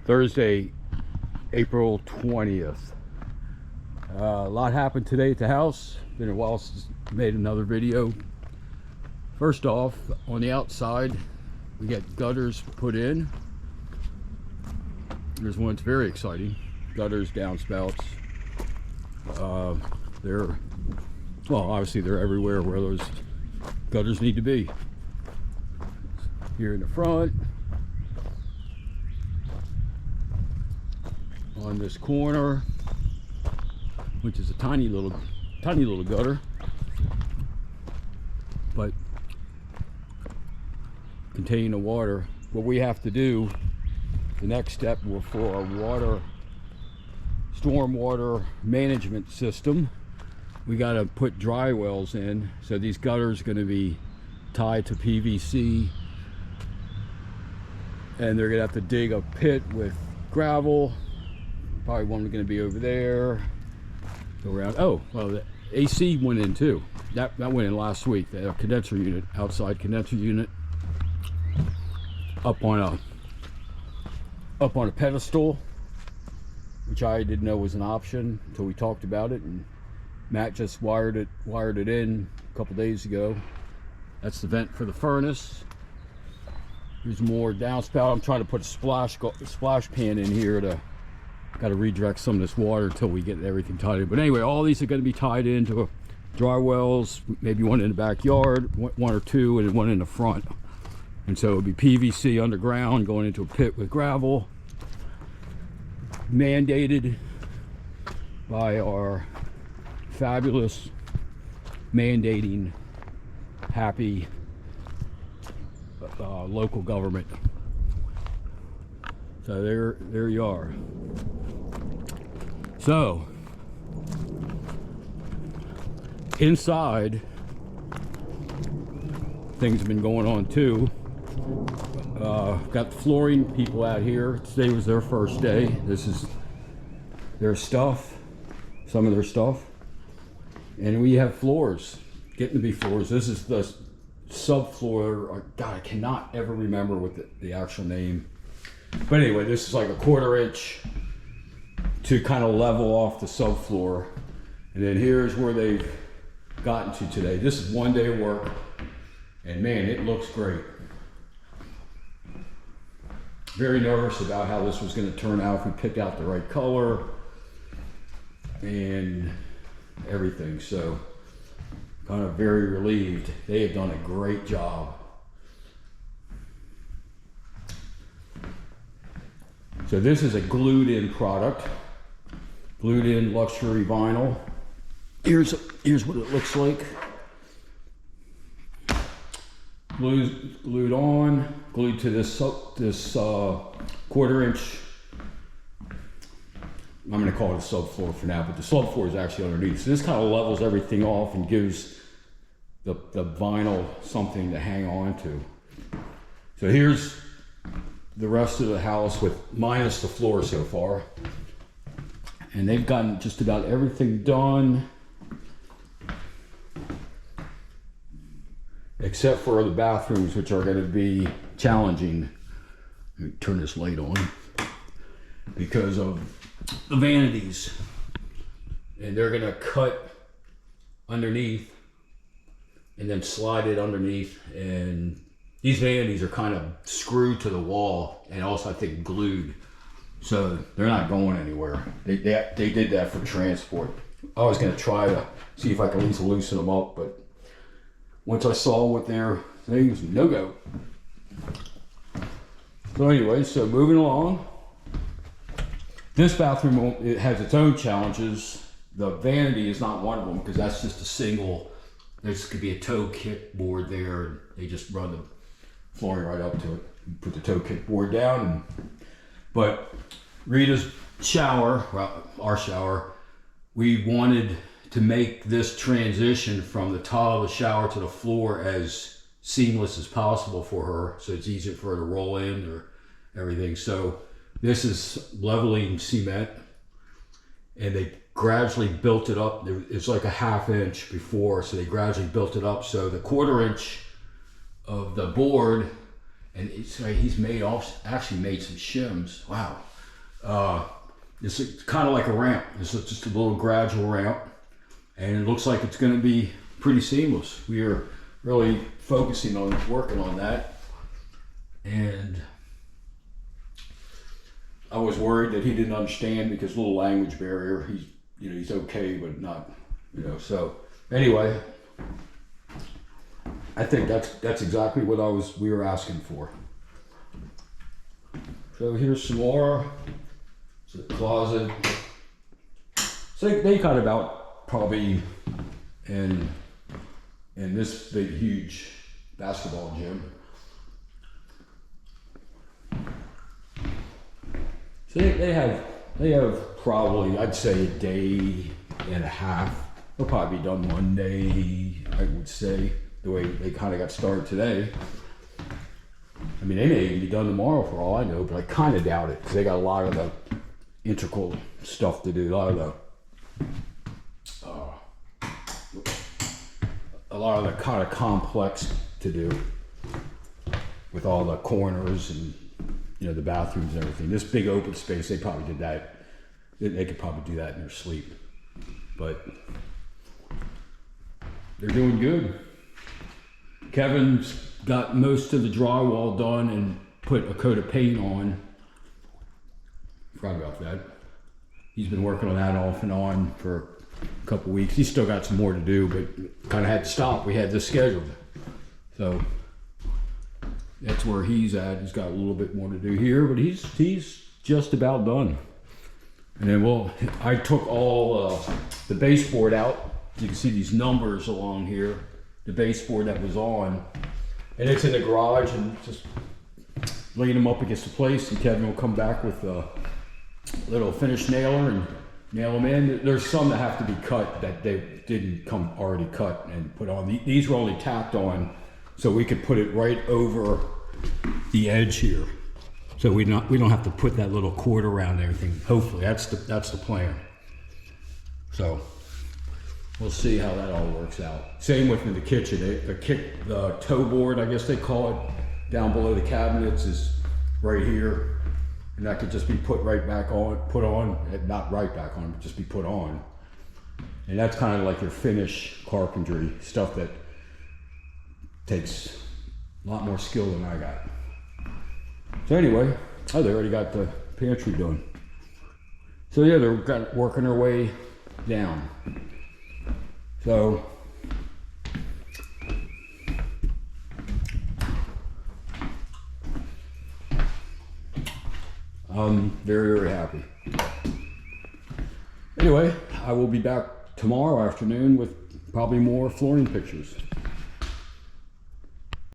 Thursday, April 20th. A lot happened today at the house. Been a while since I made another video. First off, on the outside, we got gutters put in. There's one that's very exciting. Gutters, downspouts. Obviously they're everywhere where those gutters need to be. Here in the front. On this corner, which is a tiny little gutter, but containing the water. What we have to do, the next step for our stormwater management system, we got to put dry wells in. So these gutters are going to be tied to PVC, and they're going to have to dig a pit with gravel. Probably one going to be over there. Go around. Oh, well, the AC went in too. That went in last week. The condenser unit, outside condenser unit, up on a pedestal, which I didn't know was an option until we talked about it, and Matt just wired it in a couple days ago. That's the vent for the furnace. There's more downspout. I'm trying to put a splash pan in here to got to redirect some of this water until we get everything tied in. But anyway, all these are going to be tied into dry wells, maybe one in the backyard, one or two, and one in the front. And so it'll be PVC underground going into a pit with gravel, mandated by our fabulous, mandating, happy local government. So there you are. So inside, things have been going on too. Got the flooring people out here. Today was their first day. This is their stuff, some of their stuff. And we have floors, getting to be floors. This is the subfloor. God, I cannot ever remember what the actual name. But anyway, this is like a 1/4 inch to kind of level off the subfloor. And then here's where they've gotten to today. This is one day of work, and man, it looks great. Very nervous about how this was going to turn out, if we picked out the right color and everything. So kind of very relieved. They have done a great job. So this is a glued in product, glued in luxury vinyl. Here's what it looks like. Glued on, glued to this 1/4 inch. I'm going to call it a subfloor for now, but the subfloor is actually underneath. So this kind of levels everything off and gives the vinyl something to hang on to. So here's the rest of the house with minus the floor so far. And they've gotten just about everything done except for the bathrooms, which are going to be challenging. Let me turn this light on because of the vanities. And they're going to cut underneath and then slide it underneath, and these vanities are kind of screwed to the wall and also I think glued, so they're not going anywhere. They did that for transport. I was going to try to see if I can at least loosen them up, but once I saw what their things, no go. So anyway, so moving along. This bathroom, it has its own challenges. The vanity is not one of them because that's just a single. This could be a toe kick board there, and they just run the flooring right up to it. You put the toe kick board down, but Rita's shower, well, our shower, we wanted to make this transition from the tile of the shower to the floor as seamless as possible for her, so it's easier for her to roll in or everything. So this is leveling cement, and they gradually built it up. It's like a 1/2 inch before, so they gradually built it up. So the 1/4 inch of the board, and he's made actually made some shims. Wow. It's kind of like a ramp. It's just a little gradual ramp, and it looks like it's going to be pretty seamless. We are really focusing on working on that, and I was worried that he didn't understand because little language barrier. He's okay, but not, So anyway, I think that's exactly what we were asking for. So here's some more. So the closet. So they cut about probably in this big huge basketball gym. So they have probably, I'd say, a day and a half. They'll probably be done one day, I would say, the way they kind of got started today. I mean, they may even be done tomorrow for all I know, but I kind of doubt it because they got a lot of the integral stuff to do, a lot of the kind of complex to do with all the corners and the bathrooms and everything. This big open space, they probably did that. They could probably do that in their sleep, but they're doing good. Kevin's got most of the drywall done and put a coat of paint on. Forgot about that. He's been working on that off and on for a couple weeks. He's still got some more to do, but kind of had to stop. We had this scheduled. So that's where he's at. He's got a little bit more to do here, but he's just about done. And then I took all the baseboard out. You can see these numbers along here, the baseboard that was on. And it's in the garage and just laying them up against the place, and Kevin will come back with a little finish nailer and nail them in. There's some that have to be cut that they didn't come already cut and put on. These were only tacked on so we could put it right over the edge here. So we don't have to put that little cord around everything. Hopefully, that's the plan. So we'll see how that all works out. Same with in the kitchen. The toe board, I guess they call it, down below the cabinets is right here. And that could just be put right back on, not right back on, but just be put on. And that's kind of like your finish carpentry stuff that takes a lot more skill than I got. So anyway, they already got the pantry done. So yeah, they're working their way down. So I'm very, very happy. Anyway, I will be back tomorrow afternoon with probably more flooring pictures.